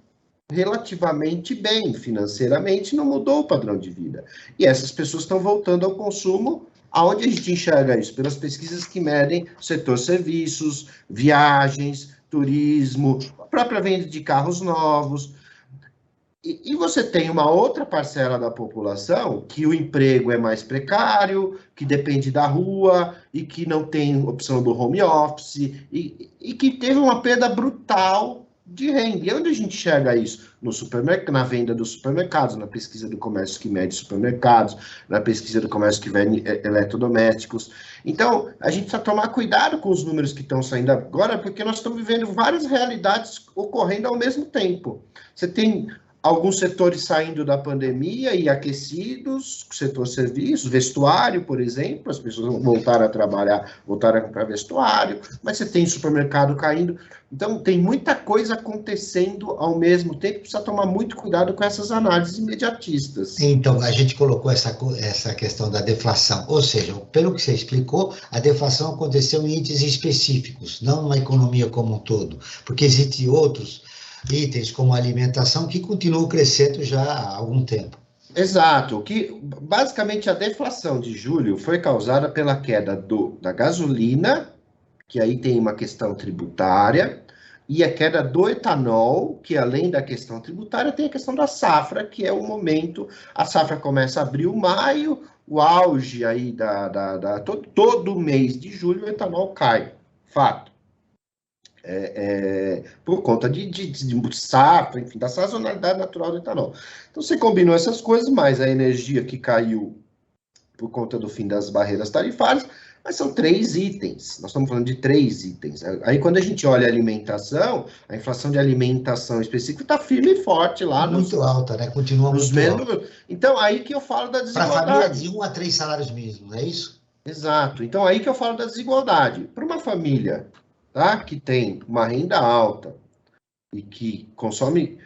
relativamente bem financeiramente, não mudou o padrão de vida. E essas pessoas estão voltando ao consumo. Aonde a gente enxerga isso? Pelas pesquisas que medem o setor serviços, viagens, turismo, a própria venda de carros novos. E você tem uma outra parcela da população que o emprego é mais precário, que depende da rua e que não tem opção do home office e que teve uma perda brutal de renda. E onde a gente enxerga isso? No supermercado, na venda dos supermercados, na pesquisa do comércio que mede supermercados, na pesquisa do comércio que vende eletrodomésticos. Então, a gente precisa tomar cuidado com os números que estão saindo agora, porque nós estamos vivendo várias realidades ocorrendo ao mesmo tempo. Você tem alguns setores saindo da pandemia e aquecidos, setor serviços, vestuário, por exemplo, as pessoas voltaram a trabalhar, voltaram a comprar vestuário, mas você tem supermercado caindo. Então, tem muita coisa acontecendo ao mesmo tempo, precisa tomar muito cuidado com essas análises imediatistas. Então, a gente colocou essa questão da deflação, ou seja, pelo que você explicou, a deflação aconteceu em índices específicos, não numa economia como um todo, porque existem outros itens como alimentação que continuam crescendo já há algum tempo. Exato, que basicamente a deflação de julho foi causada pela queda da gasolina, que aí tem uma questão tributária, e a queda do etanol, que além da questão tributária tem a questão da safra, que é o momento, a safra começa a abril, maio, o auge aí todo mês de julho o etanol cai, fato. Por conta de safra, enfim, da sazonalidade natural do etanol. Então, você combinou essas coisas, mais a energia que caiu por conta do fim das barreiras tarifárias, mas são 3 itens, nós estamos falando de 3 itens. Aí, quando a gente olha a alimentação, a inflação de alimentação específica está firme e forte lá. Muito alta, né? Continua muito alta. Então, aí que eu falo da desigualdade. Para a família de 1 a 3 salários mínimos, é isso? Exato. Então, aí que eu falo da desigualdade. Para uma família que tem uma renda alta e que consome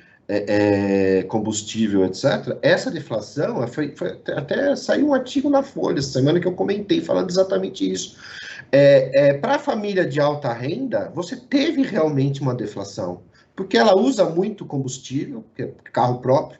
combustível, etc., essa deflação, até saiu um artigo na Folha essa semana que eu comentei falando exatamente isso. Para a família de alta renda, você teve realmente uma deflação, porque ela usa muito combustível, que é carro próprio,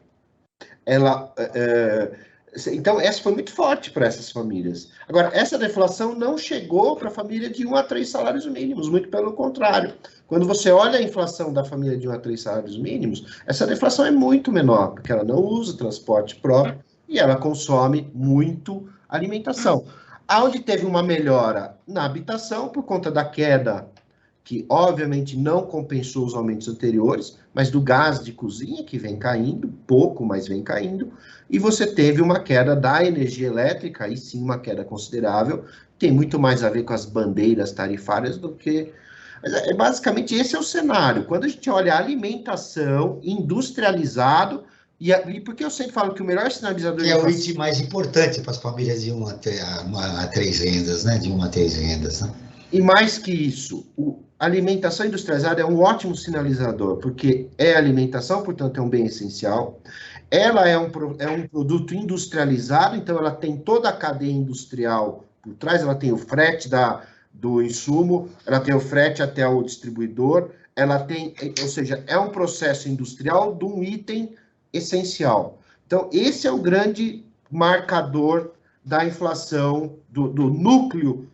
então, essa foi muito forte para essas famílias. Agora, essa deflação não chegou para a família de 1 a 3 salários mínimos, muito pelo contrário. Quando você olha a inflação da família de 1 a 3 salários mínimos, essa deflação é muito menor, porque ela não usa transporte próprio e ela consome muito alimentação. Aonde teve uma melhora na habitação, por conta da queda, que obviamente não compensou os aumentos anteriores, mas do gás de cozinha, que vem caindo, pouco, mas vem caindo, e você teve uma queda da energia elétrica, aí sim uma queda considerável, tem muito mais a ver com as bandeiras tarifárias do que... Basicamente esse é o cenário. Quando a gente olha a alimentação, industrializado, E por que eu sempre falo que o melhor sinalizador que é o item mais importante para as famílias de 1 a 3 rendas, né? De 1 a 3 rendas, né? E mais que isso, a alimentação industrializada é um ótimo sinalizador, porque é alimentação, portanto é um bem essencial. Ela é um produto industrializado, então ela tem toda a cadeia industrial por trás, ela tem o frete do insumo, ela tem o frete até o distribuidor, ela tem, ou seja, é um processo industrial de um item essencial. Então, esse é o grande marcador da inflação, do núcleo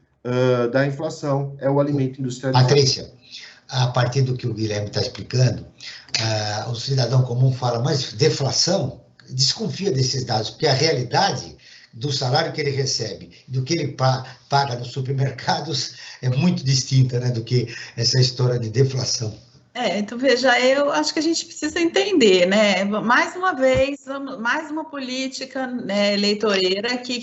da inflação, é o alimento industrializado. Patrícia, a partir do que o Guilherme está explicando, o cidadão comum fala, mas deflação? Desconfia desses dados, porque a realidade do salário que ele recebe, do que ele paga nos supermercados, é muito distinta, né, do que essa história de deflação. Então veja, eu acho que a gente precisa entender, né? Mais uma vez, mais uma política, né, eleitoreira que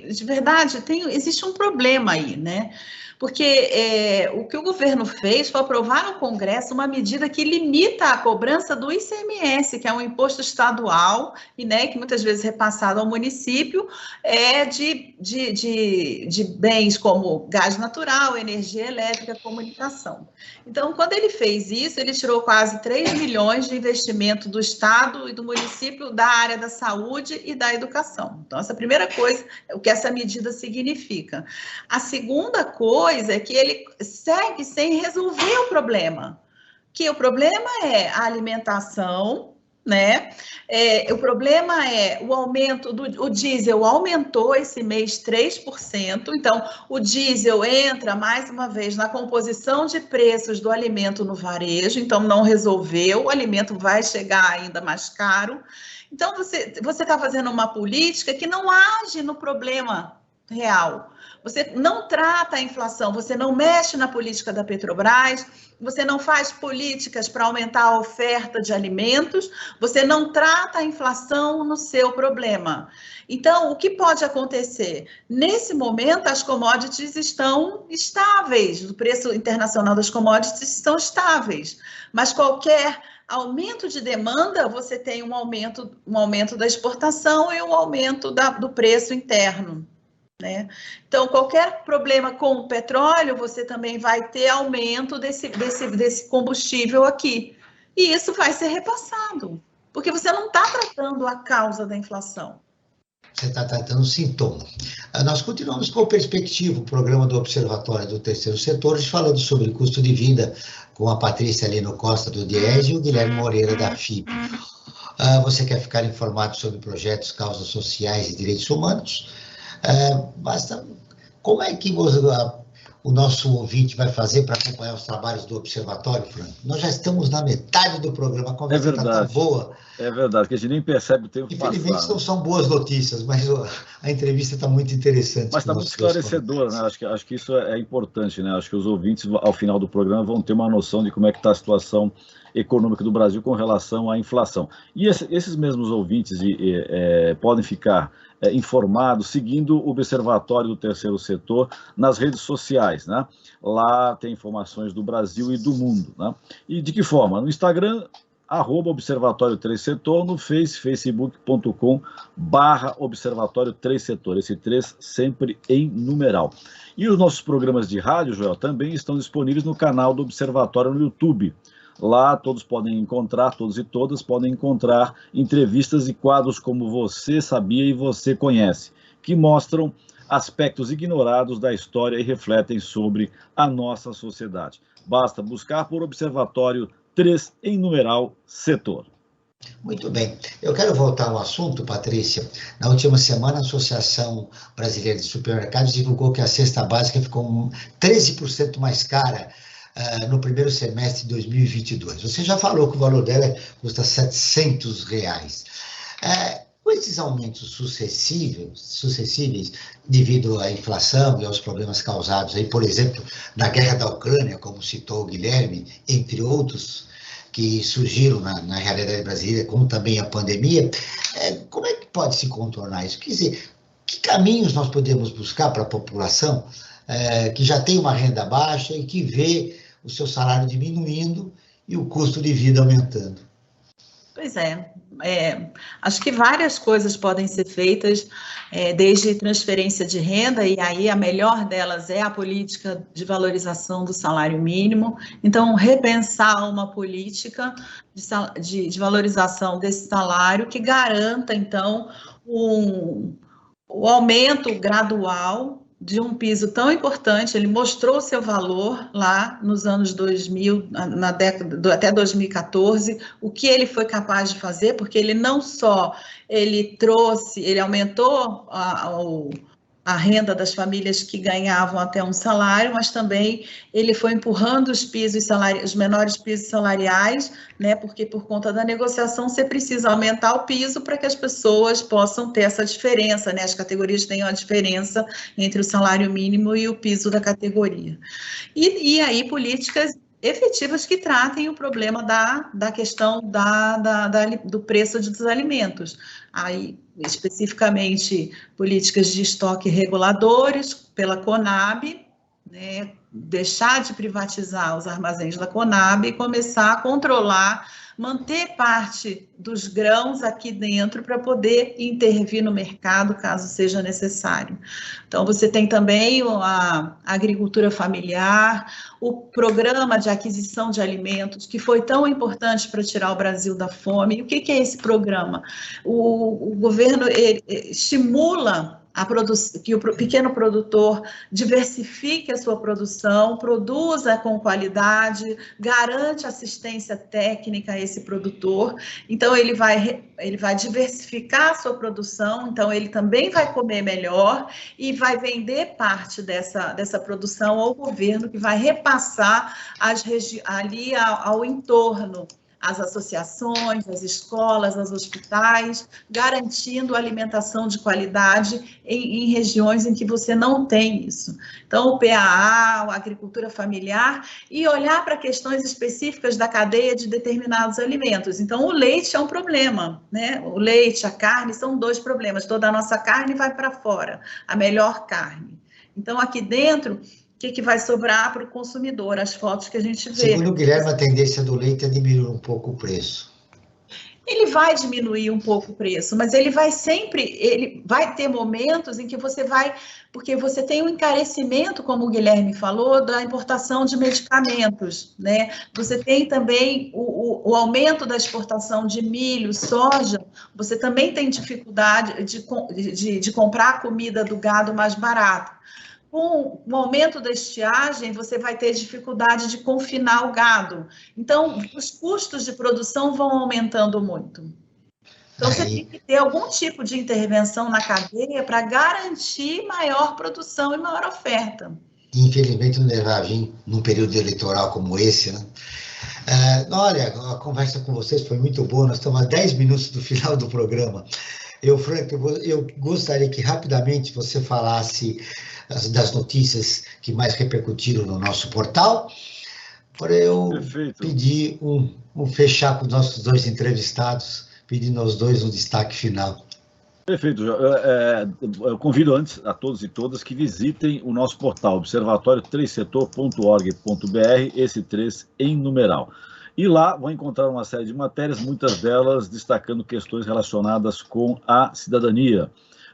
de verdade existe um problema aí, né? Porque o que o governo fez foi aprovar no Congresso uma medida que limita a cobrança do ICMS, que é um imposto estadual, e, né, que muitas vezes é repassado ao município, de bens como gás natural, energia elétrica, comunicação. Então, quando ele fez isso, ele tirou quase 3 milhões de investimento do Estado e do município da área da saúde e da educação. Então, essa é a primeira coisa, o que essa medida significa. A segunda coisa é que ele segue sem resolver o problema, que o problema é a alimentação, né? O problema é o aumento o diesel aumentou esse mês 3%, então o diesel entra mais uma vez na composição de preços do alimento no varejo, então não resolveu, o alimento vai chegar ainda mais caro. Então você está fazendo uma política que não age no problema real. Você não trata a inflação, você não mexe na política da Petrobras, você não faz políticas para aumentar a oferta de alimentos, você não trata a inflação no seu problema. Então, o que pode acontecer? Nesse momento, as commodities estão estáveis, o preço internacional das commodities estão estáveis, mas qualquer aumento de demanda, você tem um aumento da exportação e um aumento do preço interno. Né? Então, qualquer problema com o petróleo, você também vai ter aumento desse combustível aqui. E isso vai ser repassado, porque você não está tratando a causa da inflação. Você está tratando o sintoma. Nós continuamos com o Perspectiva, o programa do Observatório do Terceiro Setor, falando sobre custo de vida com a Patrícia Lino Costa, do DIES, e o Guilherme Moreira, da FIP. Você quer ficar informado sobre projetos, causas sociais e direitos humanos? Basta. Como é que o nosso ouvinte vai fazer para acompanhar os trabalhos do Observatório, Franco? Nós já estamos na metade do programa, a conversa está tão boa. É verdade, que a gente nem percebe o tempo passar. Infelizmente não são boas notícias, mas a entrevista está muito interessante. Mas está muito esclarecedora, né? Acho que isso é importante, né? Acho que os ouvintes, ao final do programa, vão ter uma noção de como é que está a situação econômica do Brasil com relação à inflação. E esses mesmos ouvintes podem ficar informados seguindo o Observatório do Terceiro Setor nas redes sociais, né? Lá tem informações do Brasil e do mundo, né? E de que forma? No Instagram, @Observatório 3 Setor, no facebook.com/Observatório 3 Setor, esse 3 sempre em numeral. E os nossos programas de rádio, Joel, também estão disponíveis no canal do Observatório no YouTube. Lá todos e todas podem encontrar entrevistas e quadros como Você Sabia e Você Conhece, que mostram aspectos ignorados da história e refletem sobre a nossa sociedade. Basta buscar por Observatório 3 em numeral Setor. Muito bem. Eu quero voltar ao assunto, Patrícia. Na última semana, a Associação Brasileira de Supermercados divulgou que a cesta básica ficou 13% mais cara no primeiro semestre de 2022. Você já falou que o valor dela custa R$700. Com esses aumentos sucessíveis devido à inflação e aos problemas causados, aí, por exemplo, na guerra da Ucrânia, como citou o Guilherme, entre outros, que surgiram na realidade brasileira, como também a pandemia, como é que pode se contornar isso? Quer dizer, que caminhos nós podemos buscar para a população que já tem uma renda baixa e que vê o seu salário diminuindo e o custo de vida aumentando? Pois é, acho que várias coisas podem ser feitas, desde transferência de renda, e aí a melhor delas é a política de valorização do salário mínimo. Então, repensar uma política de valorização desse salário que garanta, então, o aumento gradual de um piso tão importante. Ele mostrou o seu valor lá nos anos 2000, na década até 2014, o que ele foi capaz de fazer, porque ele não só ele aumentou a renda das famílias que ganhavam até um salário, mas também ele foi empurrando os menores pisos salariais, né? Porque por conta da negociação você precisa aumentar o piso para que as pessoas possam ter essa diferença, né? As categorias tenham a diferença entre o salário mínimo e o piso da categoria. E aí políticas efetivas que tratem o problema da questão do preço dos alimentos. Aí, especificamente, políticas de estoque reguladores pela Conab, né, deixar de privatizar os armazéns da Conab e começar a controlar, manter parte dos grãos aqui dentro para poder intervir no mercado, caso seja necessário. Então, você tem também a agricultura familiar, o programa de aquisição de alimentos, que foi tão importante para tirar o Brasil da fome. E o que é esse programa? O governo estimula que o pequeno produtor diversifique a sua produção, produza com qualidade, garante assistência técnica a esse produtor. Então, ele vai diversificar a sua produção, então ele também vai comer melhor e vai vender parte dessa produção ao governo, que vai repassar ali ao entorno, as associações, as escolas, os hospitais, garantindo alimentação de qualidade em regiões em que você não tem isso. Então, o PAA, a agricultura familiar, e olhar para questões específicas da cadeia de determinados alimentos. Então, o leite é um problema, né? O leite, a carne são dois problemas. Toda a nossa carne vai para fora, a melhor carne. Então, aqui dentro, o que vai sobrar para o consumidor, as fotos que a gente vê. Segundo o Guilherme, a tendência do leite é diminuir um pouco o preço. Ele vai diminuir um pouco o preço, mas ele vai ter momentos em que porque você tem um encarecimento, como o Guilherme falou, da importação de medicamentos, né? Você tem também o aumento da exportação de milho, soja, você também tem dificuldade de comprar a comida do gado mais barato. Com o aumento da estiagem, você vai ter dificuldade de confinar o gado. Então, os custos de produção vão aumentando muito. Então, você tem que ter algum tipo de intervenção na cadeia para garantir maior produção e maior oferta. Infelizmente, não vai vir num período eleitoral como esse, né? Olha, a conversa com vocês foi muito boa, nós estamos a 10 minutos do final do programa. Frank, eu gostaria que rapidamente você falasse das notícias que mais repercutiram no nosso portal, para eu pedir fechar com os nossos dois entrevistados, pedindo aos dois um destaque final. Perfeito. Eu convido antes a todos e todas que visitem o nosso portal, observatório3setor.org.br, esse 3 em numeral. E lá vão encontrar uma série de matérias, muitas delas destacando questões relacionadas com a cidadania.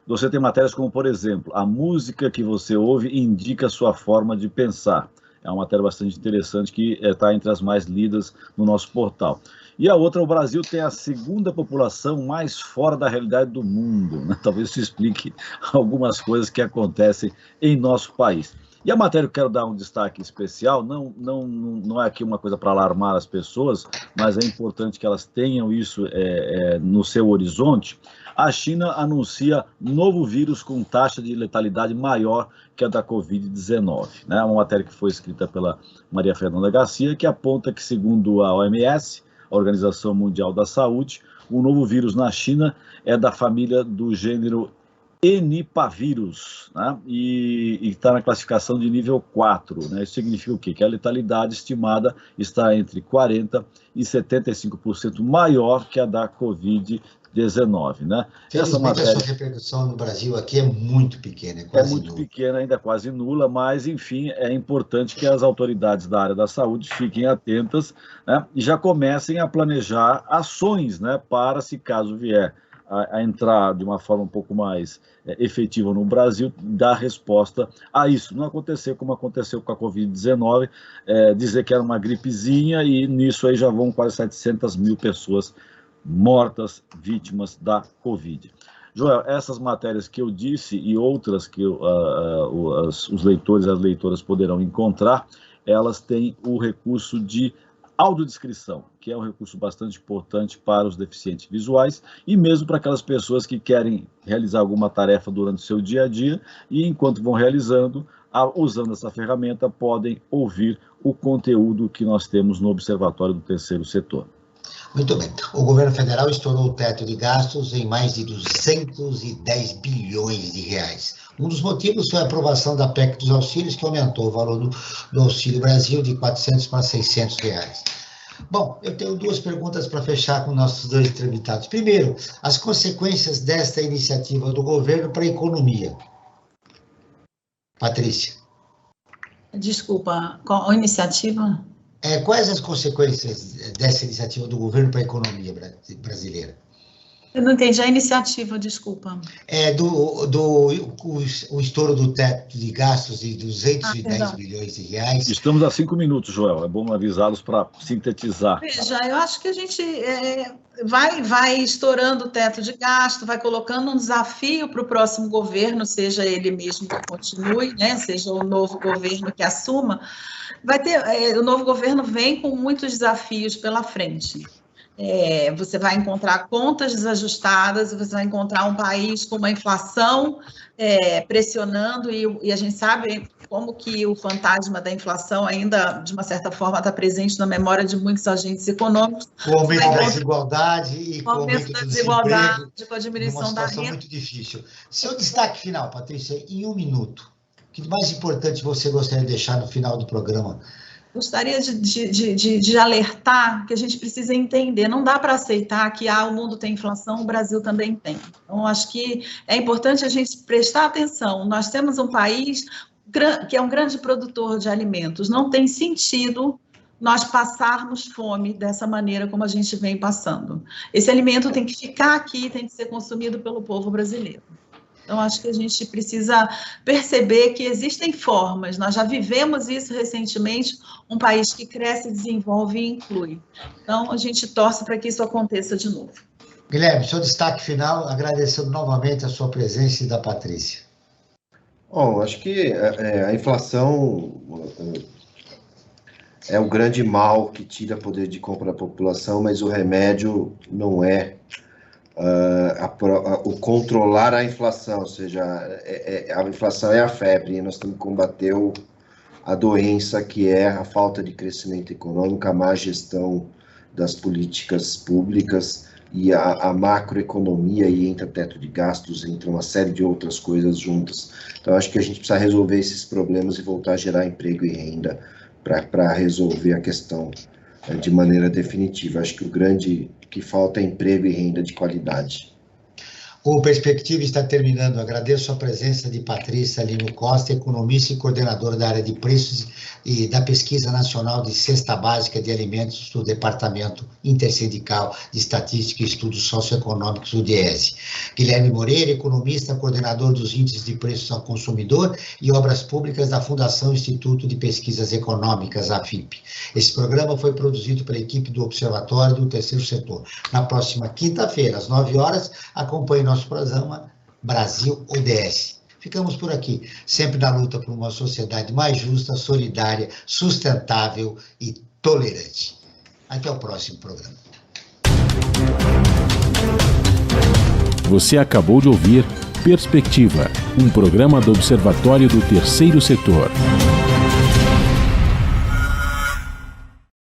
Você tem matérias como, por exemplo, a música que você ouve indica a sua forma de pensar. É uma matéria bastante interessante que está entre as mais lidas no nosso portal. E a outra, o Brasil tem a segunda população mais fora da realidade do mundo, né? Talvez isso explique algumas coisas que acontecem em nosso país. E a matéria que eu quero dar um destaque especial, não é aqui uma coisa para alarmar as pessoas, mas é importante que elas tenham isso no seu horizonte. A China anuncia novo vírus com taxa de letalidade maior que a da Covid-19. Né? Uma matéria que foi escrita pela Maria Fernanda Garcia, que aponta que, segundo a OMS, a Organização Mundial da Saúde, o novo vírus na China é da família do gênero Enipavírus, né? E está na classificação de nível 4. Né? Isso significa o quê? Que a letalidade estimada está entre 40% e 75% maior que a da Covid-19. Né? Essa matéria... a sua repercussão no Brasil aqui é muito pequena. É muito pequena, ainda quase nula, mas, enfim, é importante que as autoridades da área da saúde fiquem atentas, né? E já comecem a planejar ações, né? Para, se caso vier a entrar de uma forma um pouco mais efetiva no Brasil, dar resposta a isso. Não acontecer como aconteceu com a Covid-19, dizer que era uma gripezinha e nisso aí já vão quase 700 mil pessoas mortas, vítimas da Covid. Joel, essas matérias que eu disse e outras que os leitores e as leitoras poderão encontrar, elas têm o recurso de audiodescrição, que é um recurso bastante importante para os deficientes visuais e mesmo para aquelas pessoas que querem realizar alguma tarefa durante o seu dia a dia e, enquanto vão realizando, usando essa ferramenta, podem ouvir o conteúdo que nós temos no Observatório do Terceiro Setor. Muito bem. O governo federal estourou o teto de gastos em mais de 210 bilhões de reais. Um dos motivos foi a aprovação da PEC dos auxílios, que aumentou o valor do Auxílio Brasil de 400 para 600 reais. Bom, eu tenho duas perguntas para fechar com nossos dois entrevistados. Primeiro, as consequências desta iniciativa do governo para a economia. Patrícia. Desculpa, qual a iniciativa? Quais as consequências dessa iniciativa do governo para a economia brasileira? Eu não entendi a iniciativa, desculpa. O estouro do teto de gastos de 210 bilhões de reais. Estamos a 5 minutos, Joel. É bom avisá-los para sintetizar. Veja, eu acho que a gente vai estourando o teto de gasto, vai colocando um desafio para o próximo governo, seja ele mesmo que continue, né, seja o novo governo que assuma. O novo governo vem com muitos desafios pela frente. Você vai encontrar contas desajustadas, você vai encontrar um país com uma inflação pressionando, e a gente sabe como que o fantasma da inflação ainda, de uma certa forma, está presente na memória de muitos agentes econômicos. Com o aumento da desigualdade e com o aumento da desigualdade, com a diminuição da renda. Uma situação muito difícil. Seu destaque final, Patrícia, em 1 minuto. O que mais importante você gostaria de deixar no final do programa? Gostaria de alertar que a gente precisa entender, não dá para aceitar que o mundo tem inflação, o Brasil também tem. Então, acho que é importante a gente prestar atenção. Nós temos um país que é um grande produtor de alimentos, não tem sentido nós passarmos fome dessa maneira como a gente vem passando. Esse alimento tem que ficar aqui, tem que ser consumido pelo povo brasileiro. Então, acho que a gente precisa perceber que existem formas, nós já vivemos isso recentemente, um país que cresce, desenvolve e inclui. Então, a gente torce para que isso aconteça de novo. Guilherme, seu destaque final, agradecendo novamente a sua presença e da Patrícia. Bom, acho que a inflação é o grande mal que tira poder de compra da população, mas o remédio não é o controlar a inflação, ou seja, a inflação é a febre, e nós temos que combater a doença que é a falta de crescimento econômico, a má gestão das políticas públicas e a macroeconomia, e entra teto de gastos, entra uma série de outras coisas juntas. Então, acho que a gente precisa resolver esses problemas e voltar a gerar emprego e renda para resolver a questão de maneira definitiva. Acho que o grande que falta é emprego e renda de qualidade. O Perspectiva está terminando. Agradeço a presença de Patrícia Lino Costa, economista e coordenadora da área de preços e da Pesquisa Nacional de Cesta Básica de Alimentos do Departamento Intersindical de Estatística e Estudos Socioeconômicos, o DIESE. Guilherme Moreira, economista, coordenador dos Índices de Preços ao Consumidor e Obras Públicas da Fundação Instituto de Pesquisas Econômicas, AFIP. Esse programa foi produzido pela equipe do Observatório do Terceiro Setor. Na próxima quinta-feira, às 9 horas, acompanhe nosso programa Brasil ODS. Ficamos por aqui, sempre na luta por uma sociedade mais justa, solidária, sustentável e tolerante. Até o próximo programa. Você acabou de ouvir Perspectiva, um programa do Observatório do Terceiro Setor.